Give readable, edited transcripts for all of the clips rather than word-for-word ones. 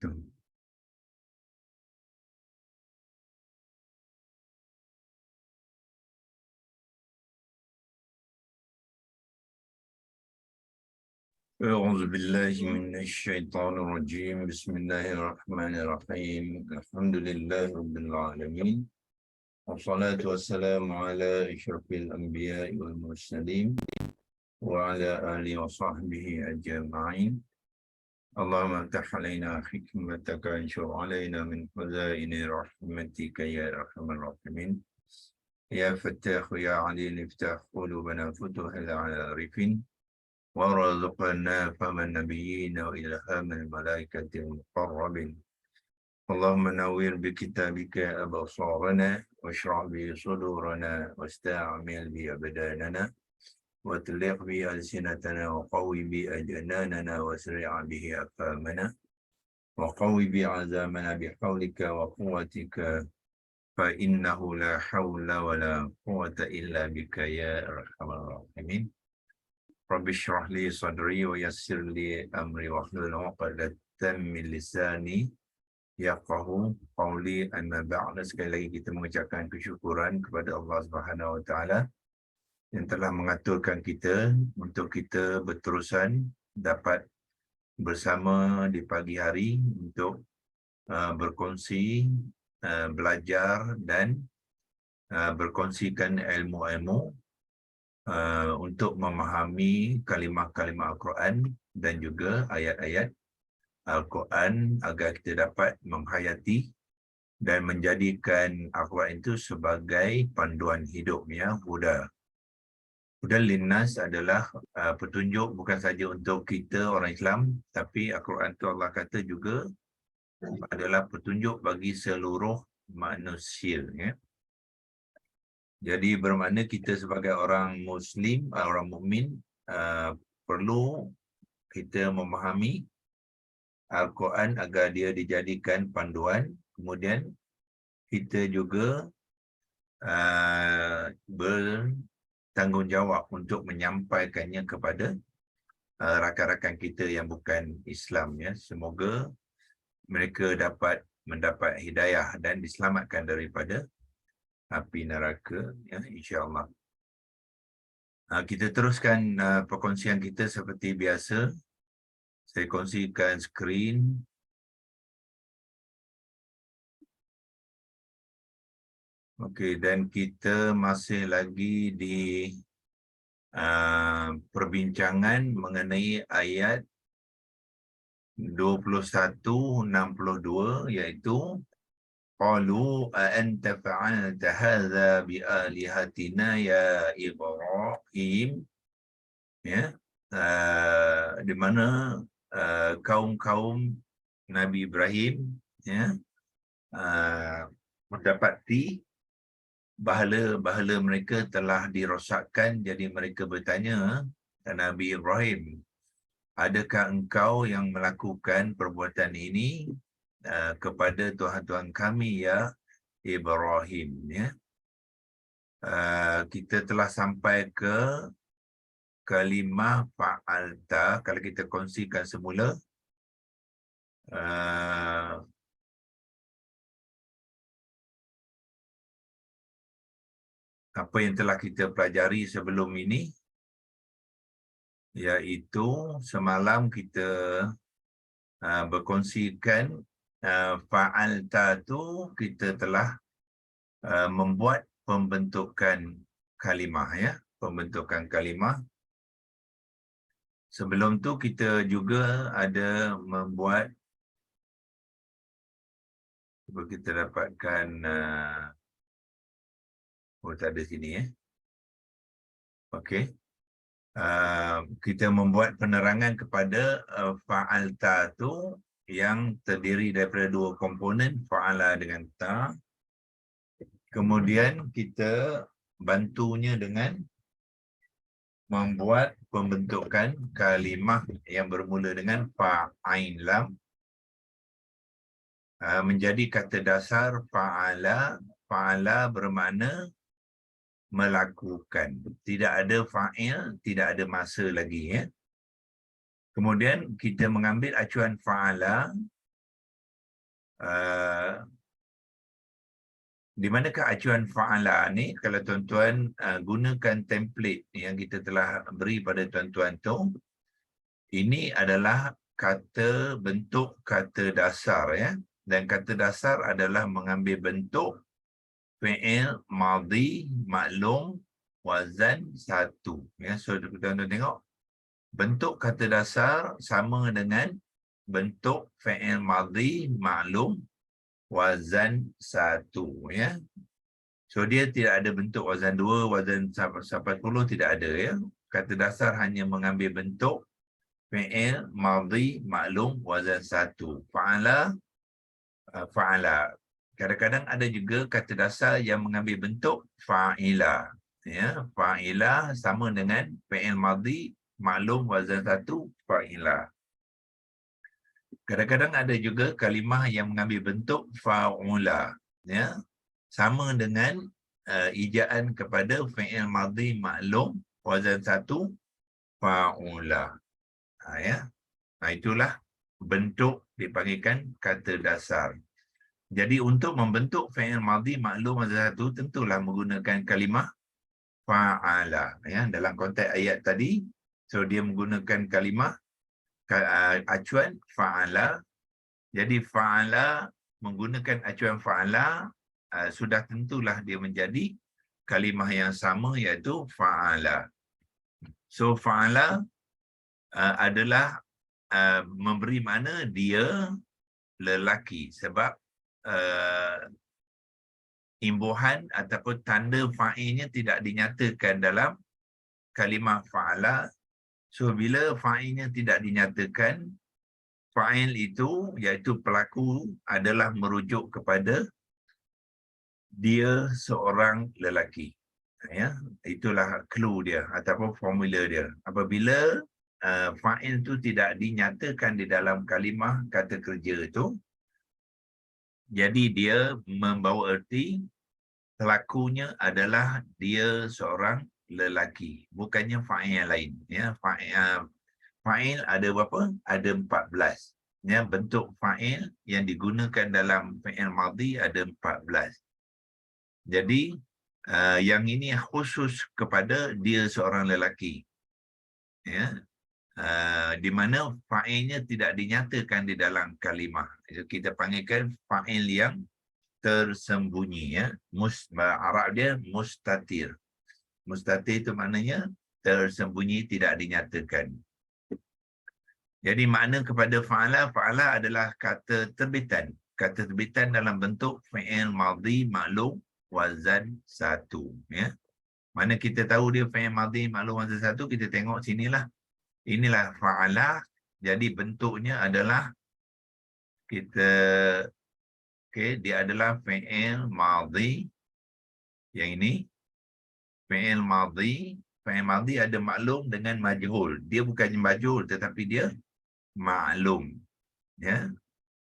Betul. أعوذ بالله من الشيطان الرجيم. بسم الله الرحمن الرحيم. الحمد لله رب العالمين، والصلاة والسلام على أشرف الأنبياء والمرسلين وعلى آله وصحبه أجمعين. اللهم افتح علينا حكمتك وانشر علينا من خزائن رحمتك يا أرحم الراحمين. يا فتاح يا عليم افتح قلوبنا فتوح العارفين، ورزقنا فهم النبيين وإلهام الملائكة المقربين. اللهم نوّر بكتابك أبصارنا واشرح به صدورنا واستعمل به أبداننا واطلق به ألسنتنا وقوي به أجناننا واسرع به أفهامنا وقوي به عزامنا بحولك وقوتك، فإنه لا حول ولا قوة إلا بك يا أرحم الراحمين. رب اشرح لي صدري ويسر لي أمري واحلل عقدة من lisani yafqahu qawli. Amma ba'd. Sekali lagi kita mengucapkan kesyukuran kepada Allah Subhanahu Wa Taala yang telah mengaturkan kita untuk kita berterusan dapat bersama di pagi hari untuk berkongsi, belajar dan berkongsikan ilmu-ilmu untuk memahami kalimah-kalimah Al-Quran dan juga ayat-ayat Al-Quran agar kita dapat menghayati dan menjadikan Al-Quran itu sebagai panduan hidupnya. Hudan linnas adalah petunjuk bukan saja untuk kita orang Islam, tapi Al-Quran itu Allah kata juga adalah petunjuk bagi seluruh manusia, ya. Jadi bermakna kita sebagai orang Muslim, orang mukmin, perlu kita memahami Al-Quran agar dia dijadikan panduan. Kemudian kita juga bertanggungjawab untuk menyampaikannya kepada rakan-rakan kita yang bukan Islam, ya. Semoga mereka dapat mendapat hidayah dan diselamatkan daripada api neraka, ya, insya-Allah. Kita teruskan perkongsian kita seperti biasa. Saya kongsikan skrin. Okey, dan kita masih lagi di perbincangan mengenai ayat 21-62, iaitu qalu a anta fa'alta hadza bi alihatina ya Ibrahim, ya. Di mana kaum-kaum Nabi Ibrahim, ya, mendapati bahala-bahala mereka telah dirosakkan. Jadi mereka bertanya Nabi Ibrahim, adakah engkau yang melakukan perbuatan ini kepada Tuhan-Tuhan kami ya Ibrahim, ya. Kita telah sampai ke kalimah fa'alta. Kalau kita kongsikan semula, apa yang telah kita pelajari sebelum ini, iaitu semalam kita berkongsikan fa'alta tu kita telah membuat pembentukan kalimah, ya, pembentukan kalimah. Sebelum tu kita juga ada membuat, cuba kita dapatkan tak ada sini, ya. Okey. Kita membuat penerangan kepada fa'alta tu yang terdiri daripada dua komponen, fa'ala dengan ta. Kemudian kita bantunya dengan membuat pembentukan kalimah yang bermula dengan fa'ain lam menjadi kata dasar fa'ala. Fa'ala bermakna melakukan. Tidak ada fa'il, tidak ada masa lagi, ya. Kemudian kita mengambil acuan fa'ala Di manakah acuan fa'ala ni? Kalau tuan-tuan gunakan template yang kita telah beri pada tuan-tuan tu, ini adalah kata bentuk kata dasar ya. Dan kata dasar adalah mengambil bentuk fi'il madhi maklum wazan satu ya. So tuan-tuan tengok bentuk kata dasar sama dengan bentuk fi'il madhi maklum wazan satu ya. So dia tidak ada bentuk wazan 2, wazan 80 tidak ada ya. Kata dasar hanya mengambil bentuk fi'il madhi maklum wazan satu. Fa'ala fa'ala. Kadang-kadang ada juga kata dasar yang mengambil bentuk fa'ila. Ya, fa'ila sama dengan fi'il madhi maklum wazan satu fa'ila. Kadang-kadang ada juga kalimah yang mengambil bentuk fa'ula. Ya, sama dengan ijaan kepada fi'il madhi maklum wazan satu fa'ula. Ya. Itulah bentuk dipanggilkan kata dasar. Jadi untuk membentuk fi'il madhi maklum wazan satu tentulah menggunakan kalimah fa'ala ya. Dalam konteks ayat tadi, so dia menggunakan kalimah acuan fa'ala. Jadi fa'ala menggunakan acuan fa'ala sudah tentulah dia menjadi kalimah yang sama iaitu fa'ala. So fa'ala adalah memberi makna dia lelaki sebab imbuhan ataupun tanda fa'ilnya tidak dinyatakan dalam kalimah fa'ala. So bila fa'ilnya tidak dinyatakan, fa'il itu iaitu pelaku adalah merujuk kepada dia seorang lelaki. Ya, itulah clue dia ataupun formula dia. Apabila fa'il itu tidak dinyatakan di dalam kalimah kata kerja itu, jadi dia membawa erti pelakunya adalah dia seorang lelaki, bukannya fa'il yang lain. Ya, fa'il ada berapa? Ada 14. Ya, bentuk fa'il yang digunakan dalam fi'il madhi ada 14. Jadi yang ini khusus kepada dia seorang lelaki. Ya. Di mana fa'ilnya tidak dinyatakan di dalam kalimah. Kita panggilkan fa'il yang tersembunyi ya. Arab dia mustatir. Mustatir itu maknanya tersembunyi, tidak dinyatakan. Jadi makna kepada fa'ala, fa'ala adalah kata terbitan. Kata terbitan dalam bentuk fi'il madhi maklum wazan satu ya. Mana kita tahu dia fi'il madhi maklum wazan satu, kita tengok sinilah. Inilah fa'ala. Jadi bentuknya adalah dia adalah fi'il madhi. Yang ini fi'il madhi. Fi'il madhi ada maklum dengan majhul. Dia bukannya majhul tetapi dia maklum. Ya.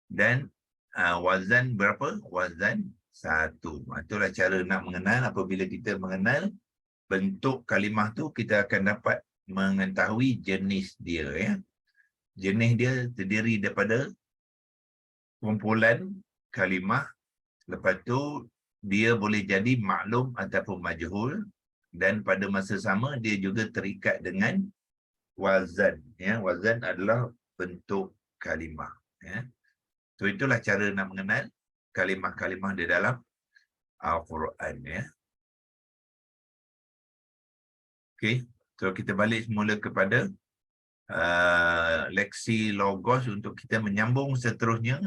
Dan wazan berapa? Wazan satu. Itulah cara nak mengenal. Apabila kita mengenal bentuk kalimah tu, kita akan dapat mengetahui jenis dia ya. Jenis dia terdiri daripada kumpulan kalimah. Lepas tu dia boleh jadi maklum ataupun majhul, dan pada masa sama dia juga terikat dengan wazan ya. Wazan adalah bentuk kalimah ya. So itulah cara nak mengenal kalimah-kalimah di dalam Al-Quran ya. Okey, so kita balik semula kepada leksi logos untuk kita menyambung seterusnya.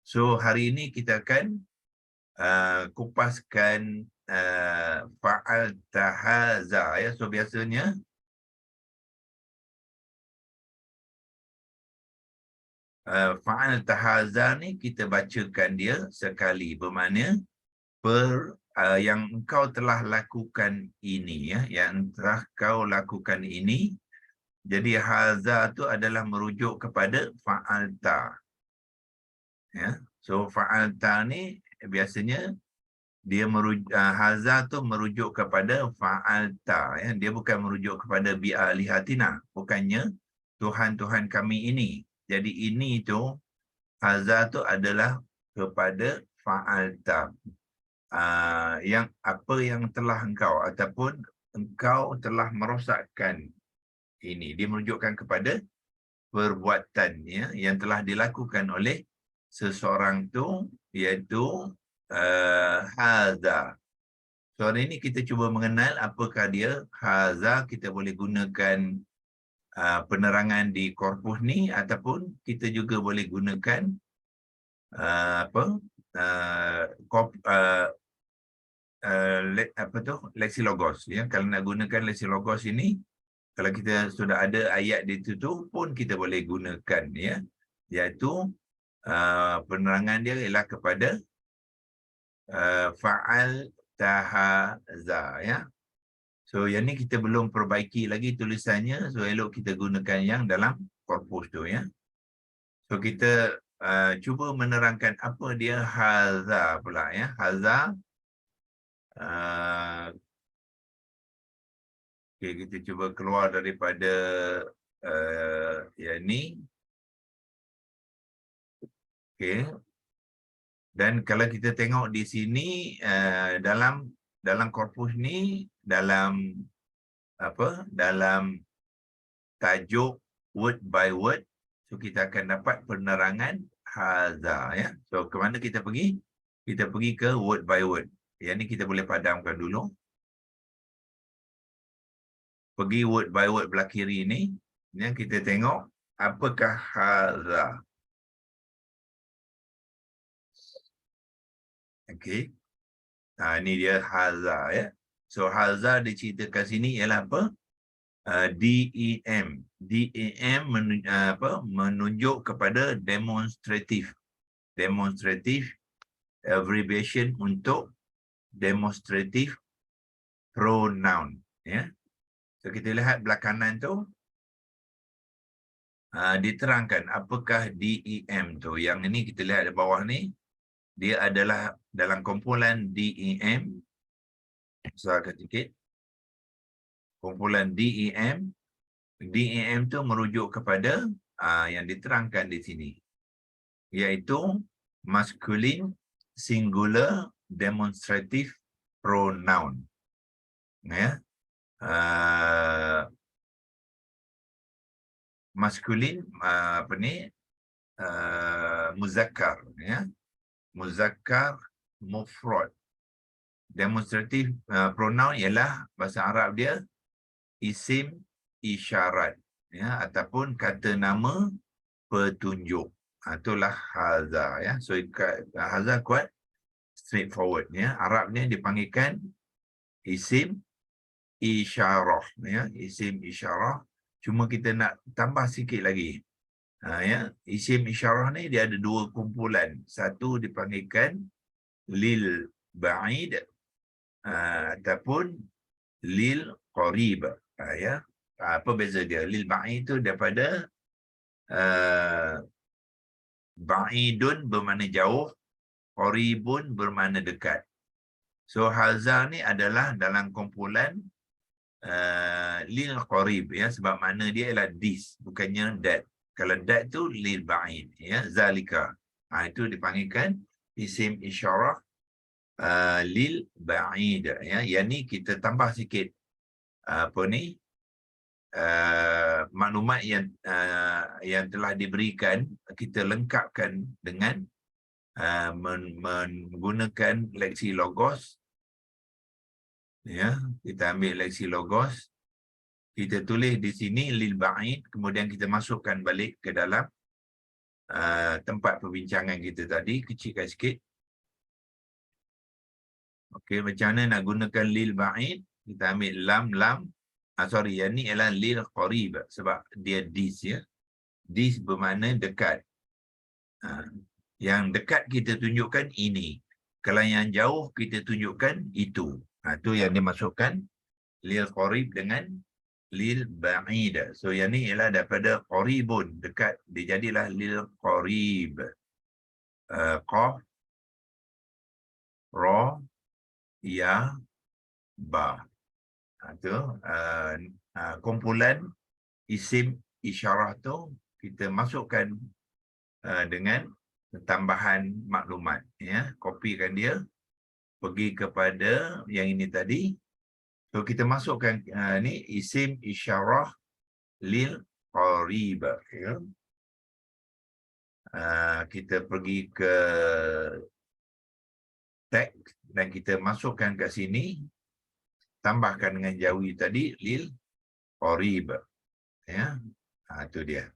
So hari ini kita akan kupaskan fa'al tahaza ya. So biasanya fa'al tahaza ni kita bacakan dia sekali, bermakna yang engkau telah lakukan ini ya, yang telah kau lakukan ini. Jadi haza tu adalah merujuk kepada fa'alta ya. So fa'alta ni biasanya dia haza tu merujuk kepada fa'alta ya. Dia bukan merujuk kepada bi'alihatina, bukannya Tuhan-Tuhan kami ini. Jadi ini tu haza tu adalah kepada fa'alta. Yang apa yang telah engkau ataupun engkau telah merosakkan ini. Dia menunjukkan kepada perbuatan yang telah dilakukan oleh seseorang tu, iaitu haza. So hari ini kita cuba mengenal apakah dia haza. Kita boleh gunakan penerangan di korpus ni, ataupun kita juga boleh gunakan leksilogos. Kalau nak gunakan leksilogos ini, kalau kita sudah ada ayat di situ pun kita boleh gunakan, iaitu penerangan dia ialah kepada fa'al tahaza, So yang ni kita belum perbaiki lagi tulisannya, so elok kita gunakan yang dalam korpus tu, So kita cuba menerangkan apa dia haza pula, haza. Okay, kita cuba keluar daripada yang ni. Okay. Dan kalau kita tengok di sini dalam korpus ni, dalam tajuk word by word, so kita akan dapat penerangan haza, So ke mana kita pergi? Kita pergi ke word by word. Yang ni kita boleh padamkan dulu. Pergi word by word belah kiri ni, yang kita tengok apakah haza. Okey. Ini dia haza, So haza diceritakan sini ialah apa? DEM. DEM menunjuk kepada demonstrative. Demonstrative abbreviation untuk demonstrative pronoun, So kita lihat belah kanan tu, diterangkan apakah DEM tu. Yang ini kita lihat di bawah ni, dia adalah dalam kumpulan DEM. Besarkan sikit. Kumpulan DEM. DEM tu merujuk kepada yang diterangkan di sini, iaitu masculine singular demonstrative pronoun. Masculine muzakkar, muzakkar mufrad. Demonstrative pronoun ialah bahasa Arab dia isim isyarat, ataupun kata nama petunjuk. Itulah haza, So haza quite straightforward, Arabnya dipanggilkan isim isyarah, Isim isyarah. Cuma kita nak tambah sikit lagi. Isim isyarah ni dia ada dua kumpulan. Satu dipanggilkan lil ba'id ataupun lil qarib. Apa beza dia? Lil ba'id tu daripada ba'idun bermakna jauh, qaribun bermakna dekat. So haza ni adalah dalam kumpulan lil qarib, sebab makna dia ialah this, bukannya that. Kalau that tu lil ba'id, zalika. Itu dipanggilkan isim isyarah lil ba'id, Yang ni kita tambah sikit maklumat yang telah diberikan, kita lengkapkan dengan menggunakan leksilogos. Kita ambil leksilogos, kita tulis di sini lil ba'id, kemudian kita masukkan balik ke dalam tempat perbincangan kita tadi, kecilkan sikit. Okey, macam mana nak gunakan lil ba'id? Kita ambil lam, yang ni ialah lil qarib, sebab dia this, This bermakna dekat. Yang dekat kita tunjukkan ini. Kalau yang jauh kita tunjukkan itu. Itu yang dimasukkan lil qarib dengan lil ba'id. So yang ni ialah daripada qaribun, dekat, dia jadilah lil qarib. Qaf, ra, ya, ba. Itu kumpulan isim isyarah tu kita masukkan dengan tambahan maklumat, ya. Kopikan dia, pergi kepada yang ini tadi. So kita masukkan ni isim isyarah lil qarib, ya. Kita pergi ke tag dan kita masukkan kat sini, tambahkan dengan jawi tadi lil qarib, ya. Itu dia.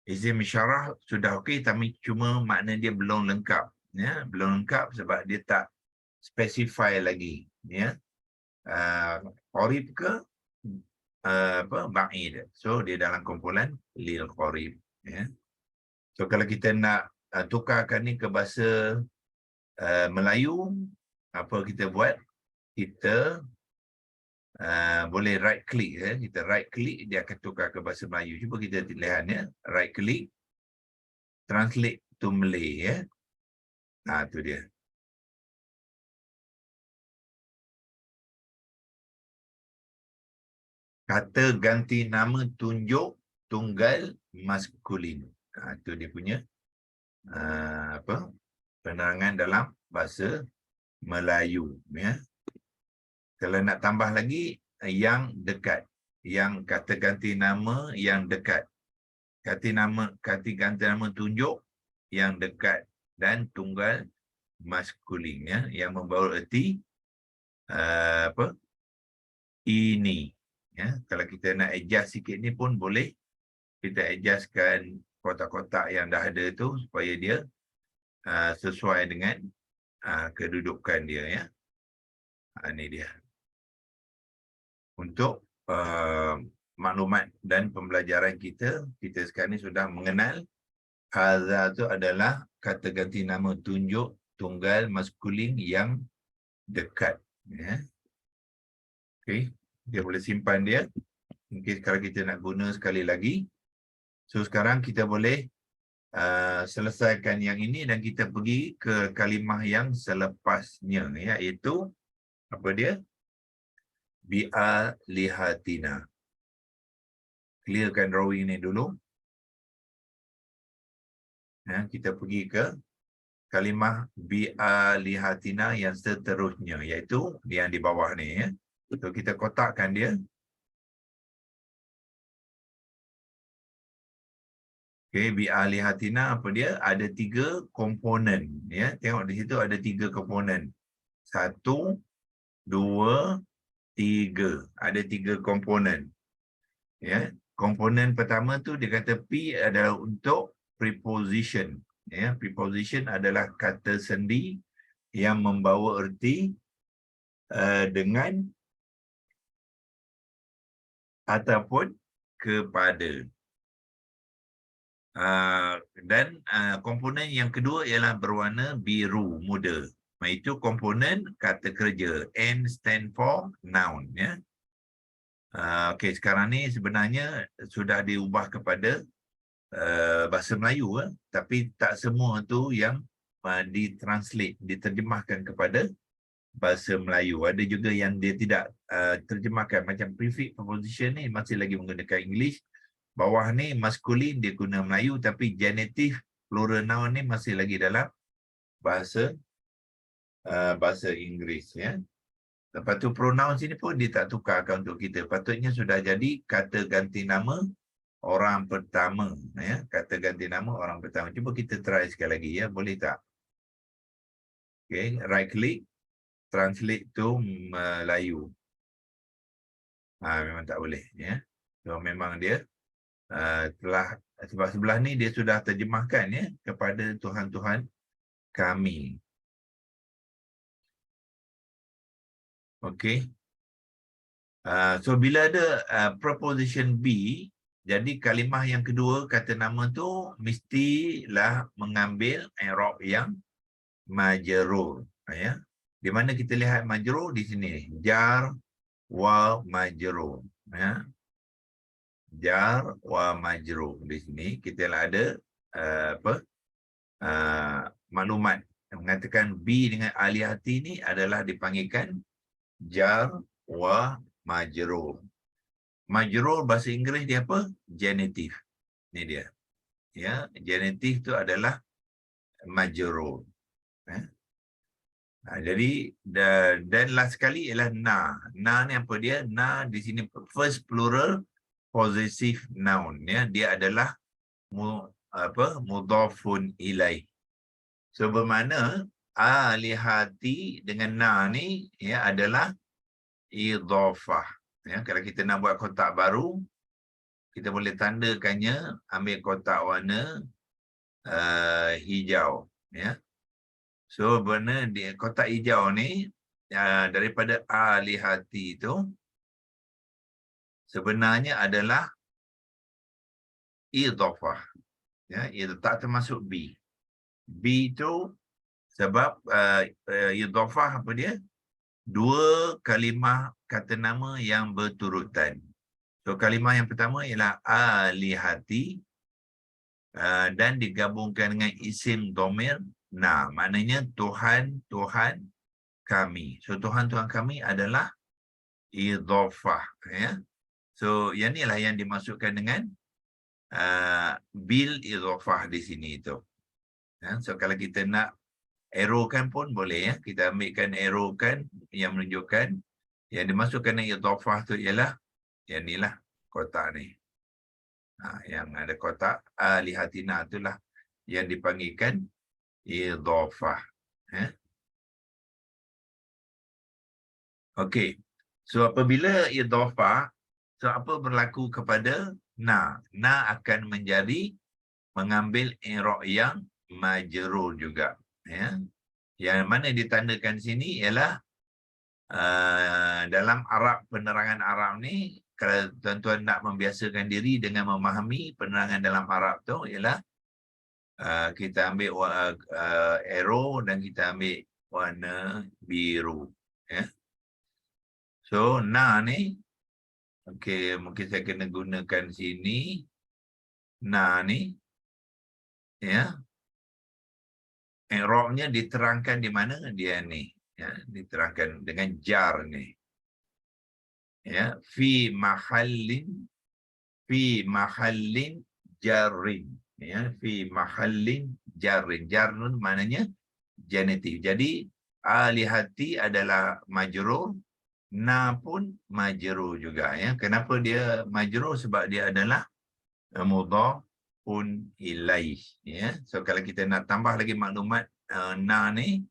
Isim isyarah sudah okey, tapi cuma makna dia belum lengkap, ya. Belum lengkap sebab dia tak specify lagi, ya. Qarib ke ba'id. So dia dalam kumpulan lil qarib, ya. So kalau kita nak tukarkan ni ke bahasa Melayu, apa kita buat? Kita boleh right click, ya. Kita right click, dia akan tukar ke bahasa Melayu. Cuba kita lihat, ya. Right click, translate to Malay, ya. Itu dia. Kata ganti nama tunjuk tunggal maskulin. Itu dia punya penerangan dalam bahasa Melayu, ya. Kalau nak tambah lagi, yang dekat, yang kata ganti nama yang dekat, kata ganti nama tunjuk yang dekat, dan tunggal maskulin, ya, yang membawa erti ini, ya. Kalau kita nak adjust sikit ni pun boleh, kita adjustkan kotak-kotak yang dah ada tu supaya dia sesuai dengan kedudukan dia, ya. Ini dia. Untuk maklumat dan pembelajaran kita sekarang ni sudah mengenal hadza tu adalah kata ganti nama tunjuk tunggal maskulin yang dekat, ya. Okey, dia boleh simpan dia. Mungkin kalau kita nak guna sekali lagi. So sekarang kita boleh selesaikan yang ini dan kita pergi ke kalimah yang selepasnya, iaitu apa dia? Bi'alihatina. Clearkan drawing ni dulu. Ya, kita pergi ke kalimah bi'alihatina yang seterusnya, iaitu yang di bawah ni, ya. So kita kotakkan dia. Okey, bi'alihatina apa dia? Ada 3 komponen, ya. Tengok di situ ada 3 komponen. 1, 2, 3. Ada 3 komponen. Ya. Komponen pertama tu dia kata P adalah untuk preposition. Ya, preposition adalah kata sendi yang membawa erti dengan ataupun kepada. Dan komponen yang kedua ialah berwarna biru muda. Itu komponen kata kerja. N stand for noun, ya. Okey, sekarang ni sebenarnya sudah diubah kepada bahasa Melayu, tapi tak semua tu yang ditranslate, diterjemahkan kepada bahasa Melayu. Ada juga yang dia tidak terjemahkan, macam prefix preposition ni masih lagi menggunakan English. Bawah ni maskulin dia guna Melayu, tapi genitive plural noun ni masih lagi dalam bahasa Inggeris, ya. Lepas tu pronoun sini pun dia tak tukarkan untuk kita. Patutnya sudah jadi kata ganti nama orang pertama, ya. Kata ganti nama orang pertama. Cuba kita try sekali lagi, ya. Boleh tak? Okay, right click, translate to Melayu. Memang tak boleh, ya. So memang dia telah, sebab sebelah ni dia sudah terjemahkan, ya, kepada Tuhan-Tuhan kami. Okey. So bila ada preposition be, jadi kalimah yang kedua kata nama tu mestilah mengambil i'rab yang majrur, ya. Di mana kita lihat majrur di sini, jar wa majrur, ya. Jar wa majrur di sini kita ada maklumat yang mengatakan be dengan alihati ni adalah dipanggilkan jar wa majrur. Majrur bahasa Inggeris dia apa? Genitive. Ni dia. ya, genitif itu adalah majrur. Jadi dan last sekali ialah na. Na ni apa dia? Na di sini first plural possessive noun, ya. Dia adalah mudhafun ilaih. So bermakna alihati dengan na ni ya adalah idhafah. Ya, kalau kita nak buat kotak baru, kita boleh tandakannya ambil kotak warna hijau, ya. So benar di kotak hijau ni daripada alihati itu sebenarnya adalah idhafah, ya, itu tak termasuk B. B itu sebab idhafah apa dia? Dua kalimah kata nama yang berturutan. So kalimah yang pertama ialah alihati dan digabungkan dengan isim dhamir na, maknanya Tuhan kami. So Tuhan kami adalah idhafah, ya. So yang inilah yang dimasukkan dengan bil idhafah di sini itu. Ya, so kalau kita nak arrowkan pun boleh, ya. Kita ambilkan arrowkan yang menunjukkan yang dimasukkan dengan idhafah tu ialah yang inilah kotak ni. Yang ada kotak alihatina itulah yang dipanggilkan idhafah. Okey. So apabila idhafah, so apa berlaku kepada na? Na akan menjadi mengambil i'rab yang majrur juga, ya. Yang mana ditandakan sini ialah dalam Arab, penerangan Arab ni, kalau tuan-tuan nak membiasakan diri dengan memahami penerangan dalam Arab tu ialah kita ambil arrow dan kita ambil warna biru, ya. So na ni, okey, mungkin saya kena gunakan sini. Na ni, ya, i'rabnya diterangkan di mana dia ni, ya, diterangkan dengan jar ni, ya, fi mahallin jarrin, ya, fi mahallin jarrin. Jarrun maknanya genitif. Jadi alihati adalah majrur, na pun majrur juga, ya. Kenapa dia majrur? Sebab dia adalah mudhafun ilaih, ya. So kalau kita nak tambah lagi maklumat na ni,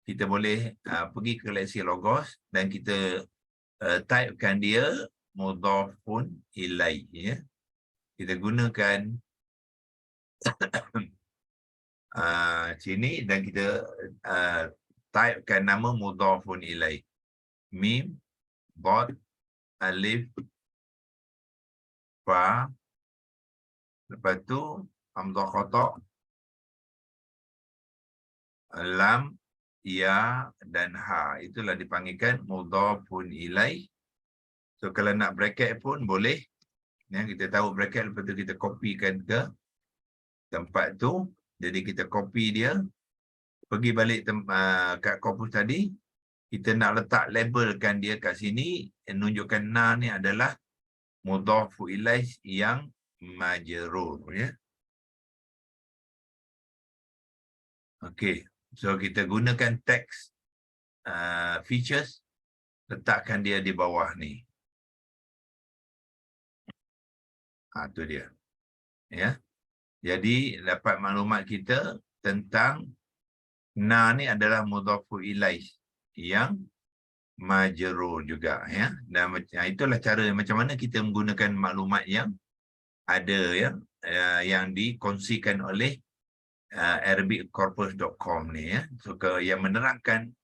kita boleh pergi ke leksi logos dan kita typekan dia mudhafun ilaih, ya. Kita gunakan sini dan kita typekan nama mudhafun ilaih. Mim, dot, alif, fa, lepas tu hamzah qata', lam, ya dan ha. Itulah dipanggilkan mudhafun ilaih. So kalau nak bracket pun boleh. Ya, kita tahu bracket, lepas tu kita kopikan ke tempat tu. Jadi kita copy dia, pergi balik kat korpus tadi, kita nak letak labelkan dia kat sini, menunjukkan na ni adalah mudhafu ilaih yang majrur, ya. Okey, so kita gunakan text features, letakkan dia di bawah ni. Tu dia, ya. Jadi dapat maklumat kita tentang na ni adalah mudhafu ilaih yang majrur juga, ya. Dan itulah cara macam mana kita menggunakan maklumat yang ada, ya, yang dikongsikan oleh arabiccorpus.com ni, ya. So yang menerangkan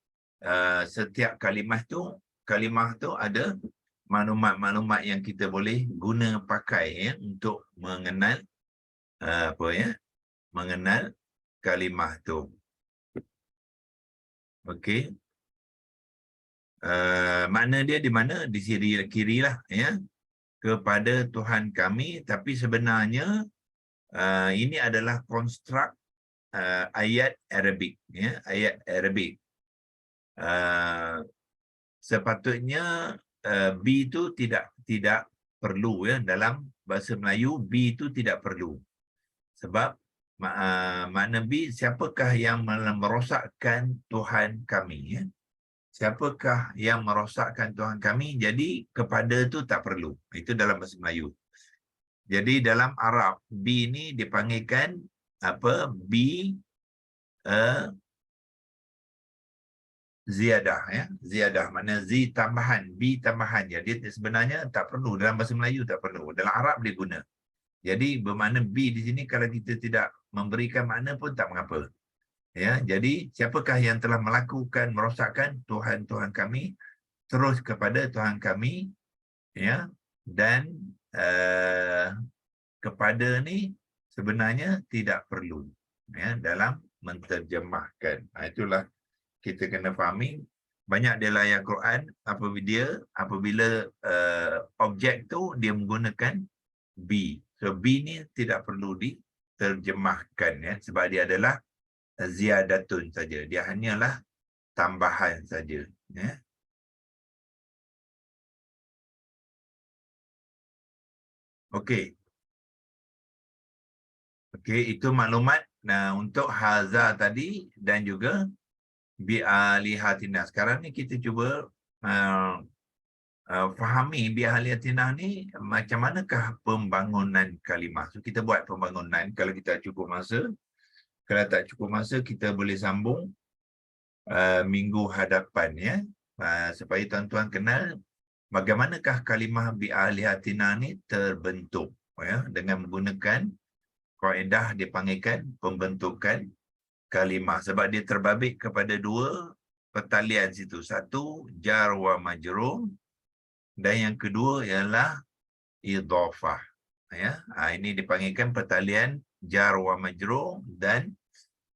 setiap kalimah tu ada maklumat-maklumat yang kita boleh guna pakai, ya, untuk mengenal mengenal kalimah tu. Okey. Makna dia di mana? Di sisi kiri lah, ya. Kepada Tuhan kami, tapi sebenarnya ini adalah konstruk ayat Arabik, ya, ayat Arabik. Sepatutnya B itu tidak perlu, ya, dalam bahasa Melayu B itu tidak perlu. Sebab makna B, siapakah yang merosakkan Tuhan kami, ya? Siapakah yang merosakkan Tuhan kami? Jadi kepada tu tak perlu. Itu dalam bahasa Melayu. Jadi dalam Arab, B ni dipanggilkan apa? B ziyadah, ya. Ziyadah makna Z tambahan, B tambahan. Jadi sebenarnya tak perlu, dalam bahasa Melayu tak perlu. Dalam Arab dia guna. Jadi bermakna B di sini kalau kita tidak memberikan makna pun tak mengapa. Ya, jadi siapakah yang telah melakukan merosakkan Tuhan-Tuhan kami terus kepada Tuhan kami, ya, dan kepada ni sebenarnya tidak perlu, ya, dalam menterjemahkan. Itulah kita kena fahami. Banyak dia ayat Quran apabila objek tu dia menggunakan B. So B ni tidak perlu diterjemahkan, ya, sebab dia adalah ziyadatun saja. Dia hanyalah tambahan saja, ya. Okey. Okey, itu maklumat untuk haza tadi dan juga bi'alihatina. Sekarang ni kita cuba fahami bi'alihatina ni macam manakah pembangunan kalimah. So kita buat pembangunan kalau kita cukup masa. Kalau tak cukup masa, kita boleh sambung minggu hadapan, ya. Supaya tuan-tuan kenal bagaimanakah kalimah bi'alihatina ni terbentuk, ya, dengan menggunakan kaedah dipanggilkan pembentukan kalimah. Sebab dia terbabit kepada dua pertalian situ. Satu, jar wa majrur, dan yang kedua ialah idhafah. Ya, ini dipanggilkan pertalian jar wa majrur dan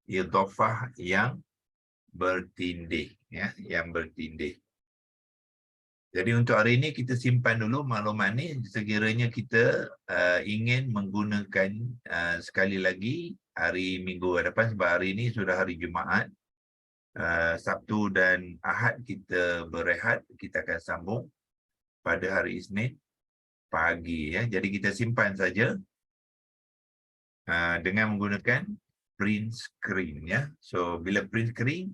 idhafah yang bertindih, ya, yang bertindih. Jadi untuk hari ini kita simpan dulu maklumat ni. Sekiranya kita ingin menggunakan sekali lagi hari Minggu hadapan, sebab hari ini sudah hari Jumaat, Sabtu dan Ahad kita berehat, kita akan sambung pada hari Isnin pagi, ya. Jadi kita simpan saja dengan menggunakan print screen, ya. So bila print screen,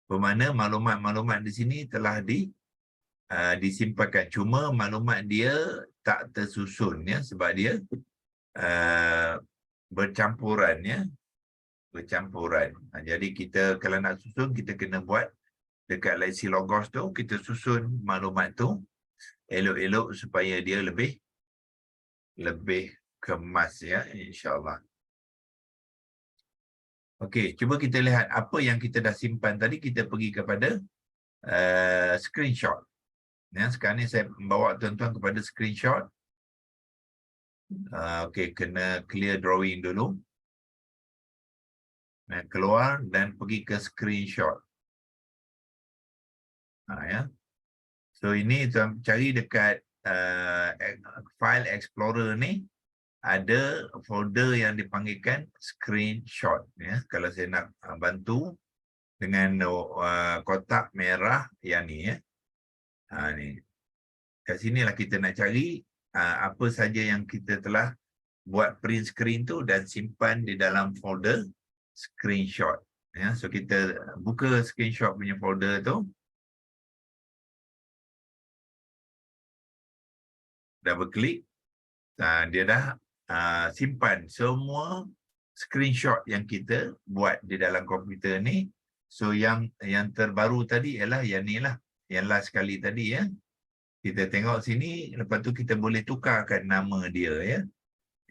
bermakna maklumat-maklumat di sini telah disimpankan. Cuma maklumat dia tak tersusun, ya, sebab dia bercampuran, ya. Bercampuran. Jadi kita kalau nak susun, kita kena buat dekat Lexi Logos tu, kita susun maklumat tu elok-elok supaya dia lebih kemas, ya, insya-Allah. Okey, cuba kita lihat apa yang kita dah simpan tadi. Kita pergi kepada screenshot. Ya, sekarang ni saya membawa tuan-tuan kepada screenshot. Okey, kena clear drawing dulu. Keluar dan pergi ke screenshot. Ya. So ini tuan cari dekat file explorer ni, ada folder yang dipanggilkan screenshot, ya. Kalau saya nak bantu dengan kotak merah yang ni, ya. Ni. Kat sinilah kita nak cari apa saja yang kita telah buat print screen tu dan simpan di dalam folder screenshot, ya. So kita buka screenshot punya folder tu. Double klik. Dia dah simpan semua screenshot yang kita buat di dalam komputer ni. So yang terbaru tadi ialah yang ni lah, yang last sekali tadi, ya. Kita tengok sini, lepas tu kita boleh tukarkan nama dia, ya.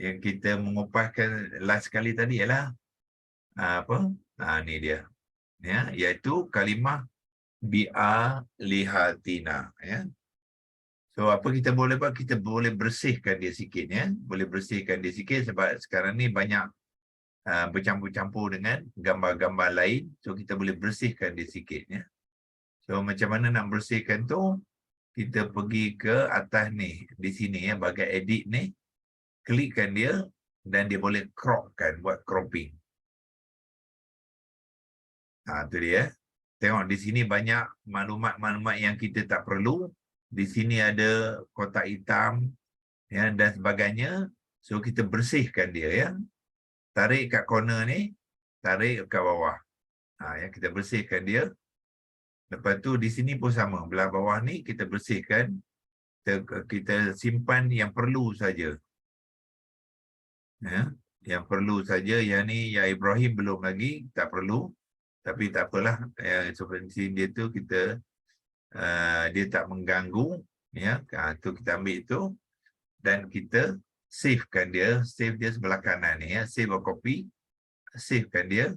Yang kita mengupaskan last sekali tadi ialah apa? Ni dia, ya, iaitu kalimah bi'alihatina, ya. So apa kita boleh buat? Kita boleh bersihkan dia sikit, ya. Boleh bersihkan dia sikit sebab sekarang ni banyak bercampur-campur dengan gambar-gambar lain. So kita boleh bersihkan dia sikit, ya. So macam mana nak bersihkan tu? Kita pergi ke atas ni, di sini, ya, bahagian edit ni. Klikkan dia dan dia boleh cropkan, buat cropping. Tu dia. Tengok di sini banyak maklumat-maklumat yang kita tak perlu. Di sini ada kotak hitam, ya, dan sebagainya. So kita bersihkan dia, ya. tarik kat corner ni, tarik kat bawah. Ya, kita bersihkan dia. Lepas tu di sini pun sama, belah bawah ni kita bersihkan, kita simpan yang perlu saja. Ya, yang perlu saja. Yang ni ya Ibrahim belum lagi, tak perlu. Tapi tak apalah, seperti dia tu kita dia tak mengganggu, ya. Tu kita ambil itu dan kita savekan dia, save dia sebelah kanan ni, ya. Save a copy, savekan dia.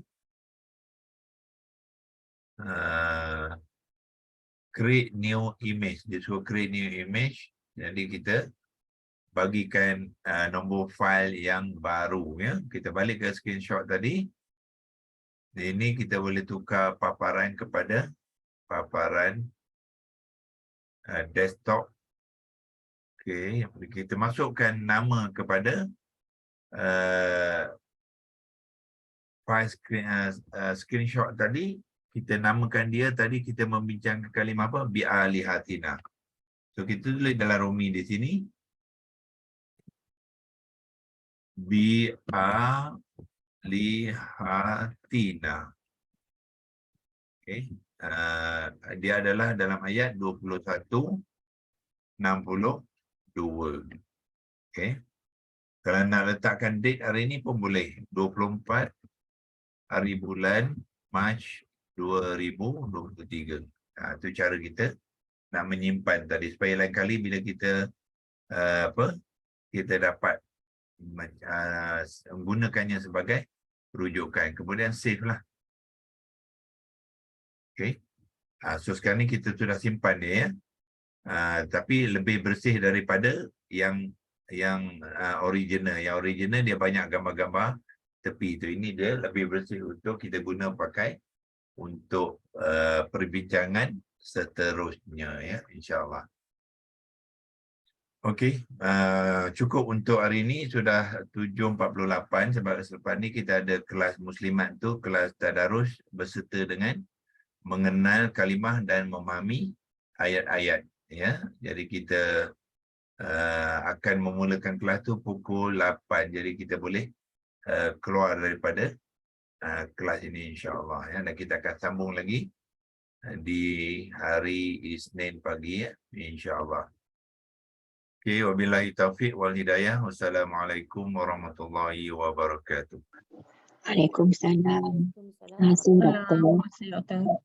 Create new image. Dia suruh create new image. Jadi kita bagikan nombor file yang baru, ya. Kita balik ke screenshot tadi. Ini kita boleh tukar paparan kepada paparan desktop. Okey, kita masukkan nama kepada file screenshot tadi. Kita namakan dia tadi, kita membincangkan kalimah apa? Bi'alihatina. So kita tulis dalam Rumi di sini. Bi'alihatina. Okay. Dia adalah dalam ayat 21, 62. Okay. Kalau nak letakkan date hari ini pun boleh. 24 hari bulan Mac 2023. Itu cara kita nak menyimpan tadi. Supaya lain kali bila kita kita dapat menggunakannya sebagai rujukan. Kemudian save lah. Okay. So sekarang ni kita sudah simpan dia, ya. Tapi lebih bersih daripada yang original. Yang original dia banyak gambar-gambar tepi tu. Ini dia lebih bersih untuk kita guna pakai untuk perbincangan seterusnya, ya, insyaAllah. Okey, cukup untuk hari ini. Sudah 7.48 sebab selepas ni kita ada kelas muslimat tu, kelas tadarus berserta dengan mengenal kalimah dan memahami ayat-ayat, ya. Jadi kita akan memulakan kelas tu pukul 8. Jadi kita boleh keluar daripada kelas ini insya-Allah, ya. Dan kita akan sambung lagi di hari Isnin pagi, ya, insya-Allah. Okey, wabillahi taufiq wal hidayah. Wassalamualaikum warahmatullahi wabarakatuh. Waalaikumsalam. Waalaikumsalam. Terima kasih, Doktor.